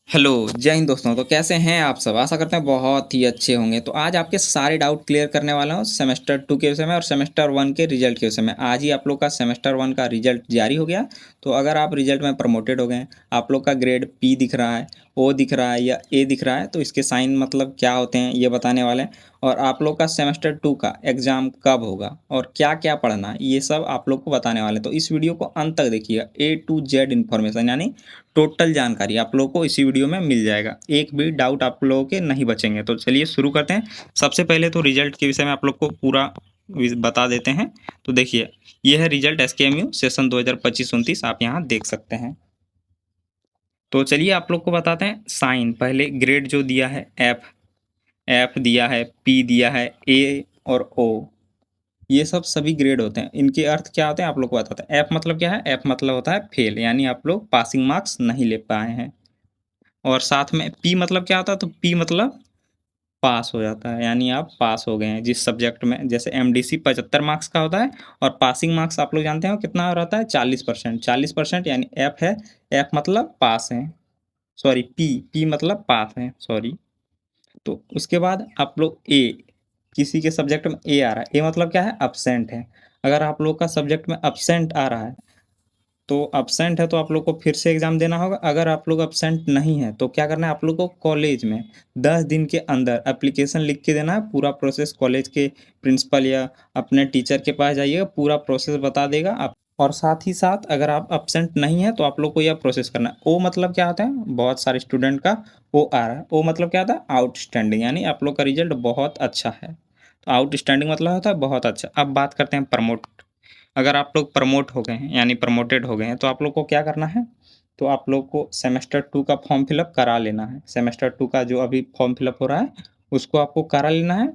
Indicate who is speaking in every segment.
Speaker 1: Hello, जय हिंद दोस्तों। तो कैसे हैं आप सब? आशा करते हैं बहुत ही अच्छे होंगे। तो आज आपके सारे डाउट क्लियर करने वाला हूँ सेमेस्टर 2 के विषय में और सेमेस्टर 1 के रिजल्ट के विषय में। आज ही आप लोग का सेमेस्टर 1 का रिजल्ट जारी हो गया। तो अगर आप रिजल्ट में प्रमोटेड हो गए हैं, आप लोग का ग्रेड पी दिख रहा है, ओ दिख रहा है या ए दिख रहा है, तो इसके साइन मतलब क्या होते हैं ये बताने वाले हैं। और आप लोग का सेमेस्टर 2 का एग्ज़ाम कब होगा और क्या-क्या पढ़ना है, ये सब आप लोग को बताने वाले हैं। तो इस वीडियो को अंत तक देखिएगा। ए टू जेड इन्फॉर्मेशन यानी टोटल जानकारी आप लोगों को इसी वीडियो में मिल जाएगा। एक भी डाउट आप लोगों के नहीं बचेंगे। तो चलिए शुरू करते हैं। सबसे पहले तो रिजल्ट के विषय में आप लोग को पूरा बता देते हैं। तो देखिए, ये है रिजल्ट एसकेएमयू सेशन 2025-29 आप यहाँ देख सकते हैं। तो चलिए आप लोग को बताते हैं साइन। पहले ग्रेड जो दिया है एफ, एफ दिया है, पी दिया है, ए और ओ, ये सब सभी ग्रेड होते हैं। इनके अर्थ क्या होते हैं आप लोग को बताते हैं। एफ मतलब क्या है? एफ मतलब होता है फेल, यानी आप लोग पासिंग मार्क्स नहीं ले पाए हैं। और साथ में पी मतलब क्या होता है? तो पी मतलब पास हो जाता है, यानी आप पास हो गए हैं जिस सब्जेक्ट में। जैसे एमडीसी 75 मार्क्स का होता है और पासिंग मार्क्स आप लोग जानते हो कितना रहता है? 40%। 40% यानी एफ है, एफ मतलब पास है, सॉरी पी मतलब पास है, सॉरी। तो उसके बाद आप लोग ए, किसी के सब्जेक्ट में ए आ रहा है, ए मतलब क्या है? अब्सेंट है। अगर आप लोग का सब्जेक्ट में अब्सेंट आ रहा है, तो अब्सेंट है तो आप लोग को फिर से एग्ज़ाम देना होगा। अगर आप लोग अब्सेंट नहीं है तो क्या करना है आप लोग को? कॉलेज में 10 दिन के अंदर एप्लीकेशन लिख के देना है। पूरा प्रोसेस कॉलेज के प्रिंसिपल या अपने टीचर के पास जाइएगा, पूरा प्रोसेस बता देगा आप। और साथ ही साथ अगर आप अब्सेंट नहीं है तो आप लोग को यह प्रोसेस करना है। ओ मतलब क्या होता है? बहुत सारे स्टूडेंट का ओ आ रहा है। ओ मतलब क्या होता है? आउटस्टैंडिंग, यानी आप लोग का रिजल्ट बहुत अच्छा है। तो आउटस्टैंडिंग मतलब होता है बहुत अच्छा। अब बात करते हैं प्रमोट। अगर आप लोग प्रमोट हो गए हैं यानी प्रमोटेड हो गए हैं तो आप लोग को क्या करना है? तो आप लोग को सेमेस्टर 2 का फॉर्म फिलअप करा लेना है। सेमेस्टर 2 का जो अभी फॉर्म फिलअप हो रहा है उसको आपको करा लेना है।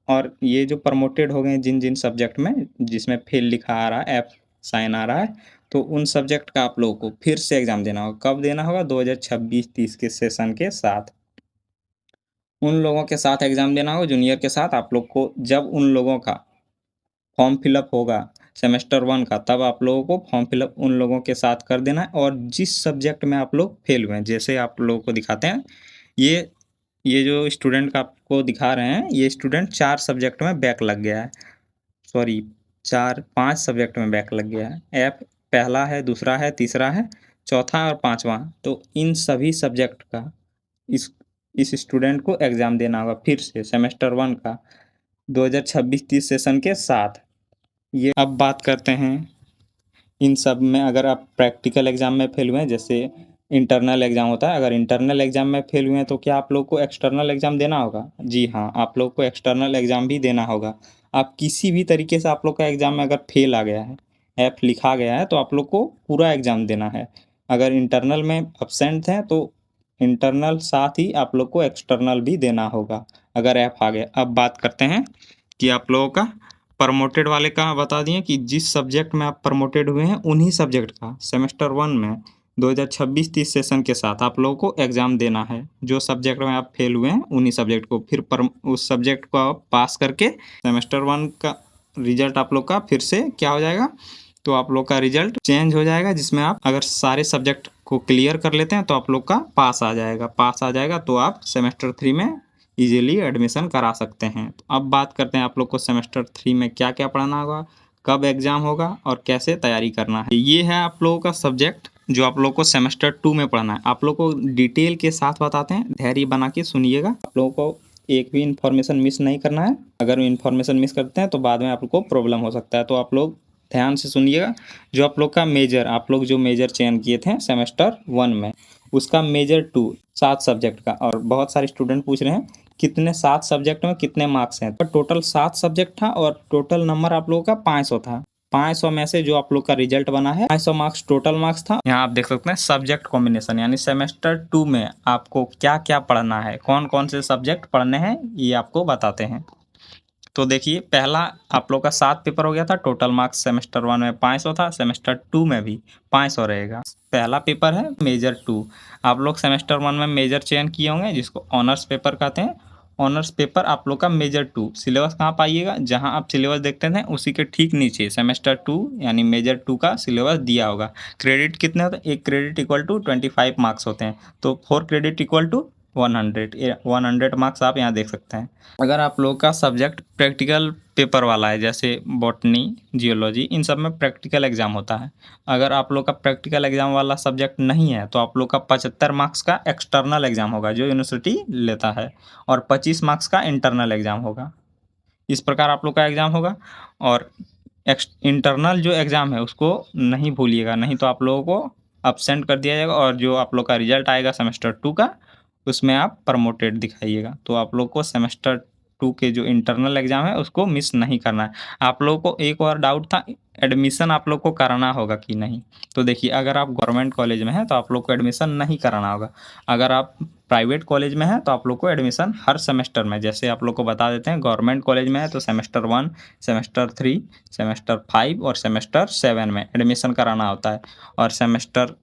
Speaker 1: और ये जो प्रमोटेड हो गए हैं जिन जिन सब्जेक्ट में जिसमें फेल लिखा आ रहा है, एफ साइन आ रहा है, तो उन सब्जेक्ट का आप लोगों को फिर से एग्ज़ाम देना होगा। कब देना होगा? 2026-30 के सेशन के साथ। उन लोगों के साथ एग्ज़ाम देना होगा जूनियर के साथ आप लोग को। जब उन लोगों का फॉर्म फिलअप होगा सेमेस्टर 1 का, तब आप लोगों को फॉर्म फिलअप उन लोगों के साथ कर देना है। और जिस सब्जेक्ट में आप लोग फेल हुए हैं, जैसे आप लोगों को दिखाते हैं, ये ये जो स्टूडेंट का आपको दिखा रहे हैं, ये स्टूडेंट 4 सब्जेक्ट में बैक लग गया है, सॉरी 4-5 सब्जेक्ट में बैक लग गया है। एफ पहला है, दूसरा है, तीसरा है, चौथा और पाँचवाँ। तो इन सभी सब्जेक्ट का इस इस स्टूडेंट को एग्ज़ाम देना होगा फिर से सेमेस्टर 1 का 2026-30 सेशन के साथ। ये अब बात करते हैं इन सब में। अगर आप प्रैक्टिकल एग्ज़ाम में फेल हुए हैं, जैसे इंटरनल एग्ज़ाम होता है, अगर इंटरनल एग्ज़ाम में फेल हुए हैं तो क्या आप लोग को एक्सटर्नल एग्ज़ाम देना होगा? जी हाँ, आप लोग को एक्सटर्नल एग्ज़ाम भी देना होगा। आप किसी भी तरीके से आप लोग का एग्ज़ाम में अगर फेल आ गया है, एफ लिखा गया है, तो आप लोग को पूरा एग्ज़ाम देना है। अगर इंटरनल में एब्सेंट हैं तो इंटरनल साथ ही आप लोग को एक्सटर्नल भी देना होगा अगर एफ आ गया। अब बात करते हैं कि आप लोगों का प्रमोटेड वाले का बता दिए कि जिस सब्जेक्ट में आप प्रमोटेड हुए हैं उन्हीं सब्जेक्ट का सेमेस्टर 1 में 2026-30 सेशन के साथ आप लोगों को एग्ज़ाम देना है। जो सब्जेक्ट में आप फेल हुए हैं उन्हीं सब्जेक्ट को फिर उस सब्जेक्ट को आप पास करके सेमेस्टर 1 का रिजल्ट आप लोग का फिर से क्या हो जाएगा? तो आप लोग का रिजल्ट चेंज हो जाएगा, जिसमें आप अगर सारे सब्जेक्ट को क्लियर कर लेते हैं तो आप लोग का पास आ जाएगा। पास आ जाएगा तो आप सेमेस्टर 3 में इजीली एडमिशन करा सकते हैं। तो अब बात करते हैं आप लोग को सेमेस्टर 3 में क्या-क्या पढ़ना होगा, कब एग्ज़ाम होगा और कैसे तैयारी करना है। ये है आप लोगों का सब्जेक्ट जो आप लोग को सेमेस्टर 2 में पढ़ना है। आप लोग को डिटेल के साथ बताते हैं, धैर्य बना के सुनिएगा। आप लोगों को एक भी इन्फॉर्मेशन मिस नहीं करना है। अगर इन्फॉर्मेशन मिस करते हैं तो बाद में आप लोग को प्रॉब्लम हो सकता है। तो आप लोग ध्यान से सुनिएगा। जो आप लोग का मेजर, आप लोग जो मेजर चयन किए थे सेमेस्टर 1 में, उसका मेजर 2 7 सब्जेक्ट का। और बहुत सारे स्टूडेंट पूछ रहे हैं कितने 7 सब्जेक्ट में कितने मार्क्स हैं? तो टोटल 7 सब्जेक्ट था और टोटल नंबर आप लोगों का 500 था। 500 में से जो आप लोग का रिजल्ट बना है 500 मार्क्स टोटल मार्क्स था। यहाँ आप देख सकते हैं सब्जेक्ट कॉम्बिनेशन, यानी सेमेस्टर 2 में आपको क्या-क्या पढ़ना है, कौन-कौन से सब्जेक्ट पढ़ने हैं, ये आपको बताते हैं। तो देखिए, पहला आप लोग का 7 पेपर हो गया था। टोटल मार्क्स सेमेस्टर 1 में 500 था, सेमेस्टर 2 में भी 500 रहेगा। पहला पेपर है मेजर 2। आप लोग सेमेस्टर 1 में मेजर चयन किए होंगे जिसको ऑनर्स पेपर कहते हैं। ऑनर्स पेपर आप लोग का मेजर 2। सिलेबस कहाँ पाइएगा, जहाँ आप सिलेबस देखते थे उसी के ठीक नीचे सेमेस्टर 2 यानी मेजर 2 का सिलेबस दिया होगा। क्रेडिट कितने होते हैं, एक क्रेडिट इक्वल टू 25 मार्क्स होते हैं, तो 4 क्रेडिट इक्वल टू 100 मार्क्स आप यहाँ देख सकते हैं। अगर आप लोग का सब्जेक्ट प्रैक्टिकल पेपर वाला है, जैसे बॉटनी, जियोलॉजी, इन सब में प्रैक्टिकल एग्जाम होता है। अगर आप लोग का प्रैक्टिकल एग्जाम वाला सब्जेक्ट नहीं है तो आप लोग का 75 मार्क्स का एक्सटर्नल एग्जाम होगा जो यूनिवर्सिटी लेता है, और 25 मार्क्स का इंटरनल एग्जाम होगा। इस प्रकार आप लोग का एग्जाम होगा। और इंटरनल जो एग्ज़ाम है उसको नहीं भूलिएगा, नहीं तो आप लोगों को अब्सेंट कर दिया जाएगा, और जो आप लोग का रिजल्ट आएगा सेमेस्टर 2 का उसमें आप प्रमोटेड दिखाइएगा। तो आप लोग को सेमेस्टर 2 के जो इंटरनल एग्ज़ाम है उसको मिस नहीं करना है। आप लोगों को एक और डाउट था, एडमिशन आप लोग को कराना होगा कि नहीं। तो देखिए, अगर आप गवर्नमेंट कॉलेज में हैं तो आप लोग को एडमिशन नहीं कराना होगा। अगर आप प्राइवेट कॉलेज में हैं तो आप लोग को एडमिशन हर सेमेस्टर में, जैसे आप लोग को बता देते हैं, गवर्नमेंट कॉलेज में है तो सेमेस्टर 1, सेमेस्टर 3, सेमेस्टर 5 और सेमेस्टर 7 में एडमिशन कराना होता है। और सेमेस्टर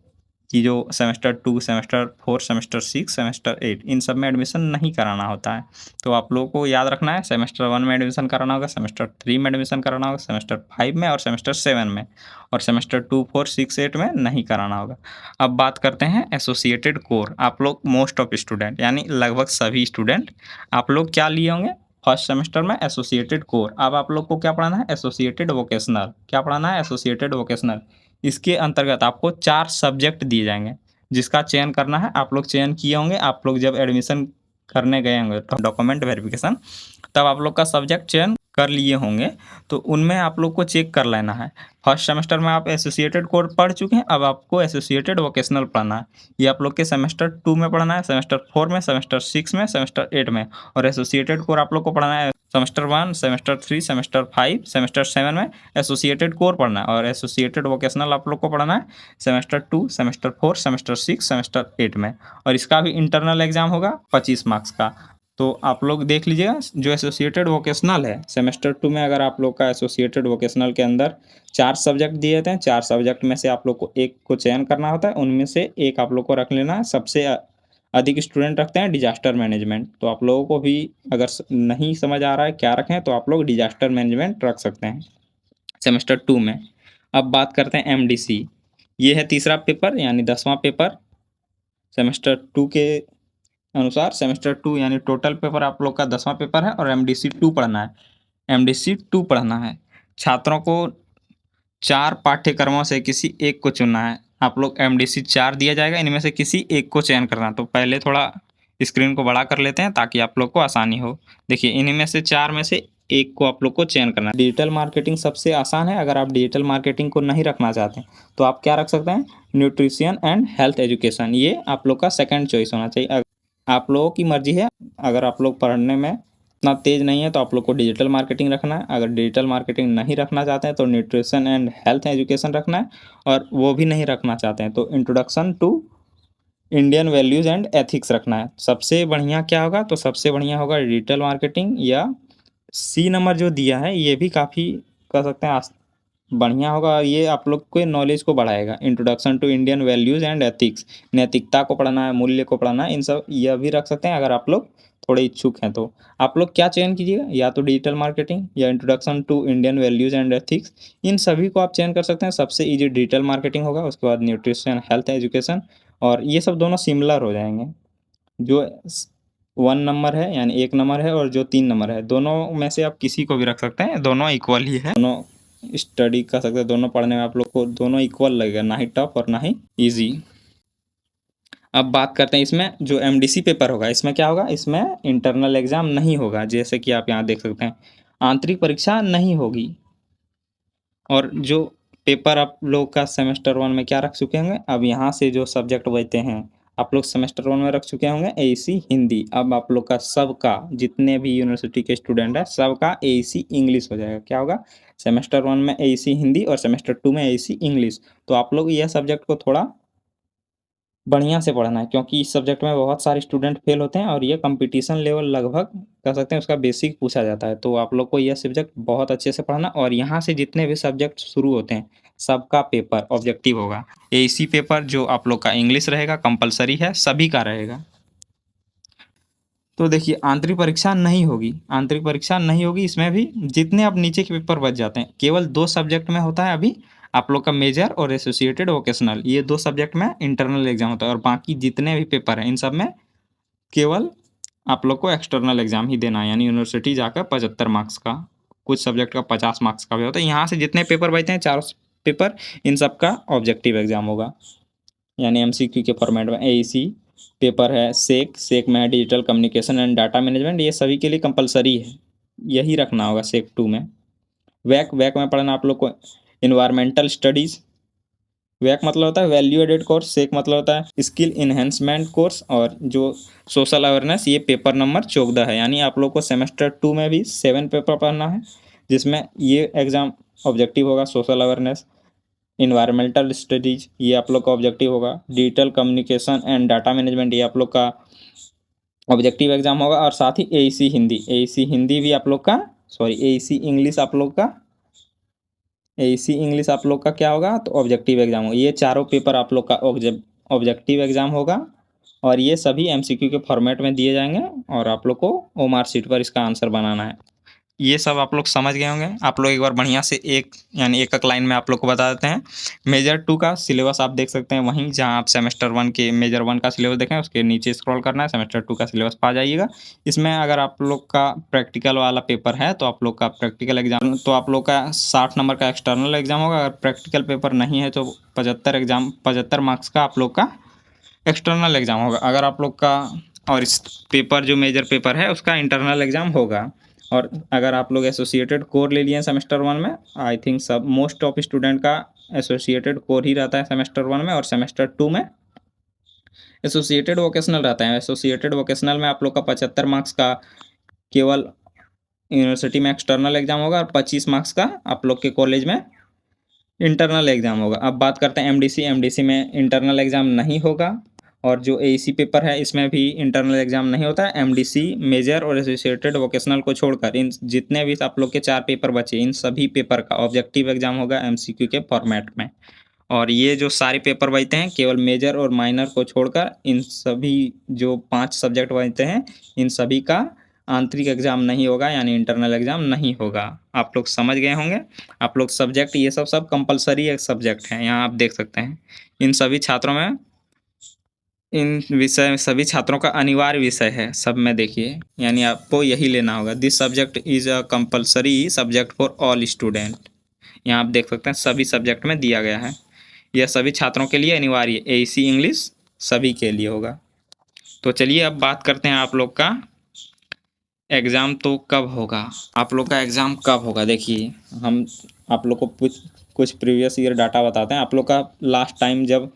Speaker 1: की जो सेमेस्टर 2, सेमेस्टर 4, सेमेस्टर 6, सेमेस्टर 8, इन सब में एडमिशन नहीं कराना होता है। तो आप लोगों को याद रखना है, सेमेस्टर 1 में एडमिशन कराना होगा, सेमेस्टर 3 में एडमिशन कराना होगा, सेमेस्टर 5 में और सेमेस्टर 7 में, और सेमेस्टर 2, 4, 6, 8 में नहीं कराना होगा। अब बात करते हैं एसोसिएटेड कोर। आप लोग मोस्ट ऑफ स्टूडेंट यानी लगभग सभी स्टूडेंट आप लोग क्या लिए होंगे फर्स्ट सेमेस्टर में, एसोसिएटेड कोर। अब आप लोग को क्या पढ़ाना है, एसोसिएटेड वोकेशनल। क्या पढ़ाना है, एसोसिएटेड वोकेशनल। इसके अंतर्गत आपको 4 सब्जेक्ट दिए जाएंगे जिसका चयन करना है। आप लोग चयन किए होंगे, आप लोग जब एडमिशन करने गए होंगे डॉक्यूमेंट वेरिफिकेशन, तब आप लोग का सब्जेक्ट चयन कर लिए होंगे, तो उनमें आप लोग को चेक कर लेना है। फर्स्ट सेमेस्टर में आप एसोसिएटेड कोर्स पढ़ चुके हैं, अब आपको एसोसिएटेड वोकेशनल पढ़ना है। ये आप लोग के सेमेस्टर 2 में पढ़ना है, सेमेस्टर 4 में, सेमेस्टर 6 में, सेमेस्टर 8 में। और एसोसिएटेड कोर आप लोग को पढ़ना है सेमेस्टर 1, सेमेस्टर 3, सेमेस्टर 5, सेमेस्टर 7 में एसोसिएटेड कोर पढ़ना है। और एसोसिएटेड वोकेशनल आप लोग को पढ़ना है सेमेस्टर 2, सेमेस्टर 4, सेमेस्टर 6, सेमेस्टर 8 में। और इसका भी इंटरनल एग्जाम होगा 25 मार्क्स का। तो आप लोग देख लीजिएगा, जो एसोसिएटेड वोकेशनल है सेमेस्टर 2 में, अगर आप लोग का एसोसिएटेड वोकेशनल के अंदर 4 सब्जेक्ट दिए जाते हैं, 4 सब्जेक्ट में से आप लोग को एक को चयन करना होता है। उनमें से एक आप लोग को रख लेना है, सबसे अधिक स्टूडेंट रखते हैं डिजास्टर मैनेजमेंट। तो आप लोगों को भी अगर नहीं समझ आ रहा है क्या रखें, तो आप लोग डिजास्टर मैनेजमेंट रख सकते हैं सेमेस्टर 2 में। अब बात करते हैं एमडीसी। ये है तीसरा पेपर यानी 10वां पेपर सेमेस्टर 2 के अनुसार। सेमेस्टर 2 यानी टोटल पेपर आप लोग का 10वां पेपर है, और एमडीसी 2 पढ़ना है। एमडीसी 2 पढ़ना है, छात्रों को 4 पाठ्यक्रमों से किसी एक को चुनना है। आप लोग एमडीसी 4 दिया जाएगा, इनमें से किसी एक को चयन करना। तो पहले थोड़ा स्क्रीन को बड़ा कर लेते हैं ताकि आप लोग को आसानी हो। देखिए, इनमें से 4 में से एक को आप लोग को चयन करना है। डिजिटल मार्केटिंग सबसे आसान है। अगर आप डिजिटल मार्केटिंग को नहीं रखना चाहते हैं तो आप क्या रख सकते हैं, न्यूट्रिशन एंड हेल्थ एजुकेशन। ये आप लोग का सेकंड चॉइस होना चाहिए। आप लोगों की मर्जी है, अगर आप लोग पढ़ने में इतना तेज़ नहीं है तो आप लोग को डिजिटल मार्केटिंग रखना है। अगर डिजिटल मार्केटिंग नहीं रखना चाहते हैं तो न्यूट्रिशन एंड हेल्थ एजुकेशन रखना है। और वो भी नहीं रखना चाहते हैं तो introduction to Indian values and ethics रखना है। सबसे बढ़िया क्या होगा, तो सबसे बढ़िया होगा डिजिटल मार्केटिंग, या सी नंबर जो दिया है ये भी काफ़ी कह सकते हैं बढ़िया होगा। ये आप लोग के नॉलेज को बढ़ाएगा। Introduction to Indian values and ethics, नैतिकता को पढ़ना है, मूल्य को पढ़ना है, इन सब यह भी रख सकते हैं अगर आप लोग थोड़े इच्छुक हैं तो। आप लोग क्या चयन कीजिएगा, या तो डिजिटल मार्केटिंग या introduction to Indian values and ethics, इन सभी को आप चयन कर सकते हैं। सबसे ईजी डिजिटल मार्केटिंग होगा, उसके बाद न्यूट्रिशन हेल्थ एजुकेशन, और ये सब दोनों सिमिलर हो जाएंगे। जो 1 नंबर है यानी 1 नंबर है, और जो 3 नंबर है, दोनों में से आप किसी को भी रख सकते हैं, दोनों इक्वल ही है। दोनों स्टडी कर सकते हैं, दोनों पढ़ने में आप लोग को दोनों इक्वल लगेगा, ना ही टफ और ना ही ईजी। अब बात करते हैं इसमें जो एमडीसी पेपर होगा, इसमें क्या होगा, इसमें इंटरनल एग्जाम नहीं होगा, जैसे कि आप यहाँ देख सकते हैं। आंतरिक परीक्षा नहीं होगी। और जो पेपर आप लोग का सेमेस्टर 1 में क्या रख चुके होंगे, अब यहाँ से जो सब्जेक्ट बचते हैं आप लोग सेमेस्टर 1 में रख चुके होंगे एईसी हिंदी। अब आप लोग का सबका, जितने भी यूनिवर्सिटी के स्टूडेंट है, सबका एईसी इंग्लिश हो जाएगा। क्या होगा, सेमेस्टर 1 में एईसी हिंदी और सेमेस्टर 2 में एईसी इंग्लिश। तो आप लोग यह सब्जेक्ट को थोड़ा बढ़िया से पढ़ना है, क्योंकि इस सब्जेक्ट में बहुत सारे स्टूडेंट फेल होते हैं और ये कंपटीशन लेवल लगभग कह सकते हैं उसका बेसिक पूछा जाता है। तो आप लोग को यह सब्जेक्ट बहुत अच्छे से पढ़ना, और यहाँ से जितने भी सब्जेक्ट शुरू होते हैं सबका पेपर ऑब्जेक्टिव होगा। एसी पेपर जो आप लोग का इंग्लिश रहेगा, कंपलसरी है, सभी का रहेगा। तो देखिए आंतरिक परीक्षा नहीं होगी, आंतरिक परीक्षा नहीं होगी इसमें भी। जितने अब नीचे के पेपर बच जाते हैं, केवल 2 सब्जेक्ट में होता है अभी आप लोग का मेजर और एसोसिएटेड वोकेशनल, ये 2 सब्जेक्ट में इंटरनल एग्जाम होता है, और बाकी जितने भी पेपर हैं इन सब में केवल आप लोग को एक्सटर्नल एग्जाम ही देना है, यानी यूनिवर्सिटी जाकर 75 मार्क्स का, कुछ सब्जेक्ट का 50 मार्क्स का भी होता है। यहाँ से जितने पेपर बचते हैं, चारों पेपर, इन सब का ऑब्जेक्टिव एग्जाम होगा, यानी एमसीक्यू के फॉर्मेट में। एईसी पेपर है, सेक में है digital communication and data management, ये सभी के लिए कंपलसरी है, यही रखना होगा सेक 2 में। वैक में पढ़ना आप लोग को इन्वायरमेंटल स्टडीज़, वैक मतलब होता है वैल्यू एडेड कोर्स, सेक मतलब होता है स्किल इन्हेंसमेंट कोर्स, और जो सोशल अवेयरनेस, ये पेपर नंबर 14 है। यानी आप लोग को सेमेस्टर 2 में भी 7 पेपर पढ़ना है, जिसमें ये एग्ज़ाम ऑब्जेक्टिव होगा सोशल अवेयरनेस, इन्वायरमेंटल स्टडीज ये आप लोग का ऑब्जेक्टिव होगा, digital communication and data management ये आप लोग का ऑब्जेक्टिव एग्जाम होगा, और साथ ही एईसी हिंदी भी आप लोग का, सॉरी एईसी इंग्लिश आप लोग का, एईसी इंग्लिश आप लोग का क्या होगा, तो ऑब्जेक्टिव एग्जाम होगा। ये चारों पेपर आप लोग का ऑब्जेक्टिव एग्जाम होगा, और ये सभी एमसीक्यू के फॉर्मेट में दिए जाएंगे, और आप लोग को ओमार शीट पर इसका आंसर बनाना है। ये सब आप लोग समझ गए होंगे। आप लोग एक बार बढ़िया से यानी एक लाइन में आप लोग को बता देते हैं। मेजर 2 का सिलेबस आप देख सकते हैं वहीं, जहां आप सेमेस्टर 1 के मेजर 1 का सिलेबस देखें, उसके नीचे स्क्रॉल करना है, सेमेस्टर 2 का सिलेबस पा जाइएगा। इसमें अगर आप लोग का प्रैक्टिकल वाला पेपर है तो आप लोग का प्रैक्टिकल एग्जाम, तो आप लोग का 60 नंबर का एक्सटर्नल एग्जाम होगा। अगर प्रैक्टिकल पेपर नहीं है तो 75 मार्क्स का आप लोग का एक्सटर्नल एग्जाम होगा। अगर आप लोग का, और इस पेपर जो मेजर पेपर है उसका इंटरनल एग्जाम होगा। और अगर आप लोग एसोसिएटेड कोर ले लिए हैं सेमेस्टर 1 में, आई थिंक सब मोस्ट ऑफ स्टूडेंट का एसोसिएटेड कोर ही रहता है सेमेस्टर 1 में, और सेमेस्टर 2 में एसोसिएटेड वोकेशनल रहता है। एसोसिएटेड वोकेशनल में आप लोग का 75 मार्क्स का केवल यूनिवर्सिटी में एक्सटर्नल एग्जाम होगा, और 25 मार्क्स का आप लोग के कॉलेज में इंटरनल एग्जाम होगा। अब बात करते हैं एमडीसी में इंटरनल एग्जाम नहीं होगा, और जो एईसी पेपर है इसमें भी इंटरनल एग्जाम नहीं होता है। एमडीसी मेजर और एसोसिएटेड वोकेशनल को छोड़कर इन जितने भी आप लोग के 4 पेपर बचे, इन सभी पेपर का ऑब्जेक्टिव एग्जाम होगा एमसीक्यू के फॉर्मेट में। और ये जो सारे पेपर बचते हैं केवल मेजर और माइनर को छोड़कर, इन सभी जो 5 सब्जेक्ट बचते हैं इन सभी का आंतरिक एग्जाम नहीं होगा, यानी इंटरनल एग्जाम नहीं होगा। आप लोग समझ गए होंगे। आप लोग सब्जेक्ट ये सब कंपलसरी एक सब्जेक्ट हैं, यहाँ आप देख सकते हैं। इन सभी छात्रों में, इन विषय सभी छात्रों का अनिवार्य विषय है सब में, देखिए यानी आपको यही लेना होगा। This subject is a compulsory subject for all student. यहाँ आप देख सकते हैं सभी सब्जेक्ट में दिया गया है, यह सभी छात्रों के लिए अनिवार्य, एईसी इंग्लिश सभी के लिए होगा। तो चलिए अब बात करते हैं आप लोग का एग्ज़ाम तो कब होगा। आप लोग का एग्ज़ाम कब होगा, देखिए हम आप लोग को कुछ प्रीवियस ईयर डाटा बताते हैं। आप लोग का लास्ट टाइम जब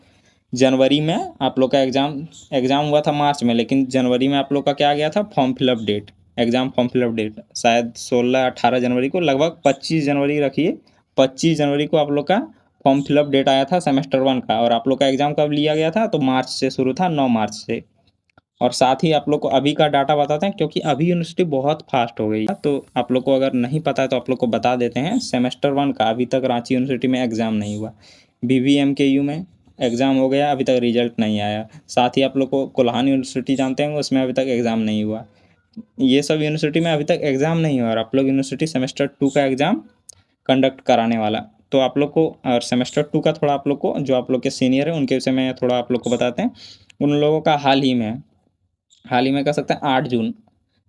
Speaker 1: जनवरी में आप लोग का एग्ज़ाम हुआ था मार्च में, लेकिन जनवरी में आप लोग का क्या आ गया था, form fill up date, exam form fill up date शायद 16-18 जनवरी को, लगभग 25 जनवरी रखिए, 25 जनवरी को आप लोग का फॉर्म फिलअप डेट आया था सेमेस्टर 1 का। और आप लोग का एग्ज़ाम कब लिया गया था, तो मार्च से शुरू था, 9 मार्च से। और साथ ही आप लोग को अभी का डाटा बताते हैं, क्योंकि अभी यूनिवर्सिटी बहुत फास्ट हो गई है, तो आप लोग को अगर नहीं पता है तो आप लोग को बता देते हैं। सेमेस्टर 1 का अभी तक रांची यूनिवर्सिटी में एग्ज़ाम नहीं हुआ। बीवीएमकेयू में एग्ज़ाम हो गया, अभी तक रिजल्ट नहीं आया। साथ ही आप लोग को कोल्हान यूनिवर्सिटी जानते हैं, उसमें अभी तक एग्ज़ाम नहीं हुआ। ये सब यूनिवर्सिटी में अभी तक एग्ज़ाम नहीं हुआ, और आप लोग यूनिवर्सिटी सेमेस्टर 2 का एग्ज़ाम कंडक्ट कराने वाला। तो आप लोग को, और सेमेस्टर 2 का थोड़ा आप लोग को, जो आप लोग के सीनियर हैं उनके विषय में थोड़ा आप लोग को बताते हैं। उन लोगों का हाल ही में कह सकते हैं 8 जून,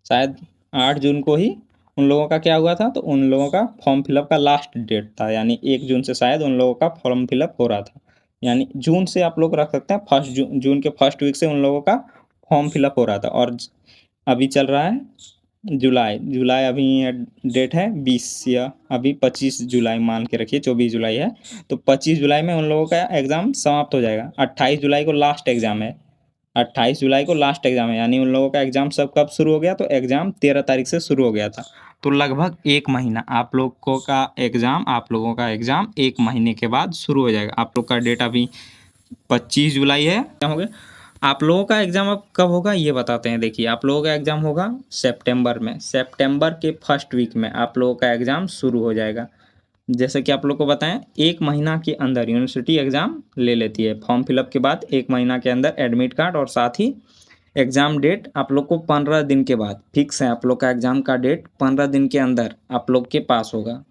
Speaker 1: शायद 8 जून को ही उन लोगों का क्या हुआ था, तो उन लोगों का फॉर्म फिलअप का लास्ट डेट था, यानी 1 जून से शायद उन लोगों का फॉर्म फिलअप हो रहा था। यानी जून से आप लोग रख सकते हैं, फर्स्ट जून के फर्स्ट वीक से उन लोगों का फॉर्म फिलअप हो रहा था। और अभी चल रहा है जुलाई अभी डेट है 20, या अभी 25 जुलाई मान के रखिए, 24 जुलाई है, तो 25 जुलाई में उन लोगों का एग्ज़ाम समाप्त हो जाएगा। 28 जुलाई को लास्ट एग्ज़ाम है, 28 जुलाई को लास्ट एग्ज़ाम है, यानी उन लोगों का एग्ज़ाम सब कब शुरू हो गया, तो एग्ज़ाम 13 तारीख से शुरू हो गया था। तो लगभग 1 महीना आप लोगों का एग्ज़ाम 1 महीने के बाद शुरू हो जाएगा। आप लोग का डेट अभी 25 जुलाई है, क्या हो गया। आप लोगों का एग्ज़ाम अब कब होगा ये बताते हैं। देखिए आप लोगों का एग्ज़ाम होगा सितंबर में, सितंबर के फर्स्ट वीक में आप लोगों का एग्ज़ाम शुरू हो जाएगा। जैसे कि आप लोग को बताएं, 1 महीना के अंदर यूनिवर्सिटी एग्ज़ाम ले लेती है। फॉर्म फिलअप के बाद 1 महीना के अंदर एडमिट कार्ड और साथ ही एग्ज़ाम डेट आप लोग को 15 दिन के बाद फिक्स है, आप लोग का एग्ज़ाम का डेट 15 दिन के अंदर आप लोग के पास होगा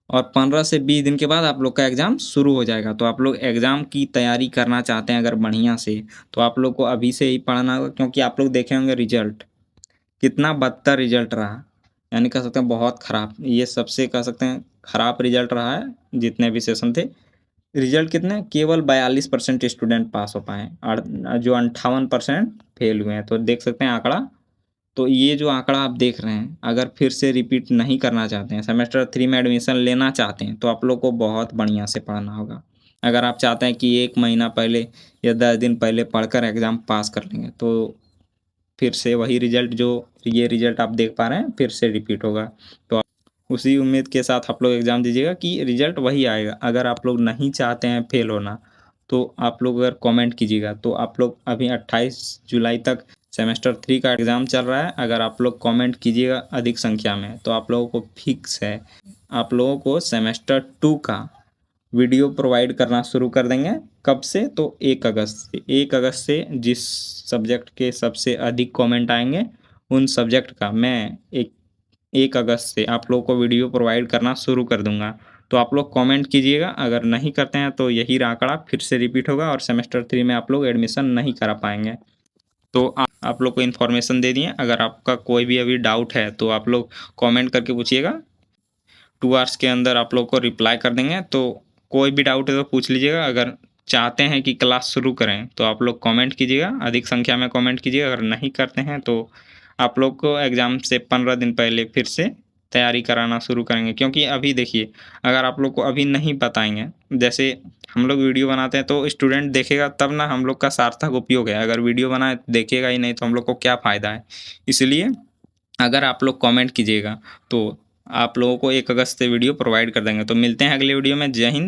Speaker 1: और 15 से 20 दिन के बाद आप लोग का एग्ज़ाम शुरू हो जाएगा। तो आप लोग एग्ज़ाम की तैयारी करना चाहते हैं अगर बढ़िया से, तो आप लोग को अभी से ही पढ़ना होगा, क्योंकि आप लोग देखे होंगे रिज़ल्ट, कितना बदतर रिज़ल्ट रहा। यानी कह सकते हैं बहुत ख़राब, ये सबसे कह सकते हैं ख़राब रिज़ल्ट रहा है जितने भी सेशन थे। रिज़ल्ट कितने केवल 42% स्टूडेंट पास हो पाए और जो 58% फेल हुए हैं। तो देख सकते हैं आंकड़ा। तो ये जो आंकड़ा आप देख रहे हैं, अगर फिर से रिपीट नहीं करना चाहते हैं, सेमेस्टर 3 में एडमिशन लेना चाहते हैं, तो आप लोग को बहुत बढ़िया से पढ़ना होगा। अगर आप चाहते हैं कि 1 महीना पहले या 10 दिन पहले पढ़कर एग्ज़ाम पास कर लेंगे, तो फिर से वही रिज़ल्ट जो ये रिज़ल्ट आप देख पा रहे हैं, फिर से रिपीट होगा। तो उसी उम्मीद के साथ आप लोग एग्ज़ाम दीजिएगा कि रिज़ल्ट वही आएगा। अगर आप लोग नहीं चाहते हैं फेल होना, तो आप लोग अगर कमेंट कीजिएगा, तो आप लोग अभी 28 जुलाई तक सेमेस्टर 3 का एग्ज़ाम चल रहा है। अगर आप लोग कमेंट कीजिएगा अधिक संख्या में, तो आप लोगों को फिक्स है, आप लोगों को सेमेस्टर 2 का वीडियो प्रोवाइड करना शुरू कर देंगे। कब से? तो 1 अगस्त से। 1 अगस्त से जिस सब्जेक्ट के सबसे अधिक कमेंट आएँगे, उन सब्जेक्ट का मैं 1 अगस्त से आप लोगों को वीडियो प्रोवाइड करना शुरू कर दूँगा। तो आप लोग कमेंट कीजिएगा, अगर नहीं करते हैं तो यही आंकड़ा फिर से रिपीट होगा और सेमेस्टर 3 में आप लोग एडमिशन नहीं करा पाएँगे। तो आप लोग को इन्फॉर्मेशन दे दिए। अगर आपका कोई भी अभी डाउट है, तो आप लोग कमेंट करके पूछिएगा। 2 आवर्स के अंदर आप लोग को रिप्लाई कर देंगे। तो कोई भी डाउट है तो पूछ लीजिएगा। अगर चाहते हैं कि क्लास शुरू करें, तो आप लोग कमेंट कीजिएगा, अधिक संख्या में कमेंट कीजिएगा। अगर नहीं करते हैं तो आप लोग को एग्ज़ाम से 15 दिन पहले फिर से तैयारी कराना शुरू करेंगे। क्योंकि अभी देखिए, अगर आप लोग को अभी नहीं बताएँगे, जैसे हम लोग वीडियो बनाते हैं तो स्टूडेंट देखेगा तब ना हम लोग का सार्थक उपयोग है। अगर वीडियो बनाए देखेगा ही नहीं तो हम लोग को क्या फ़ायदा है? इसलिए अगर आप लोग कमेंट कीजिएगा, तो आप लोगों को 1 अगस्त से वीडियो प्रोवाइड कर देंगे। तो मिलते हैं अगले वीडियो में। जय हिंद।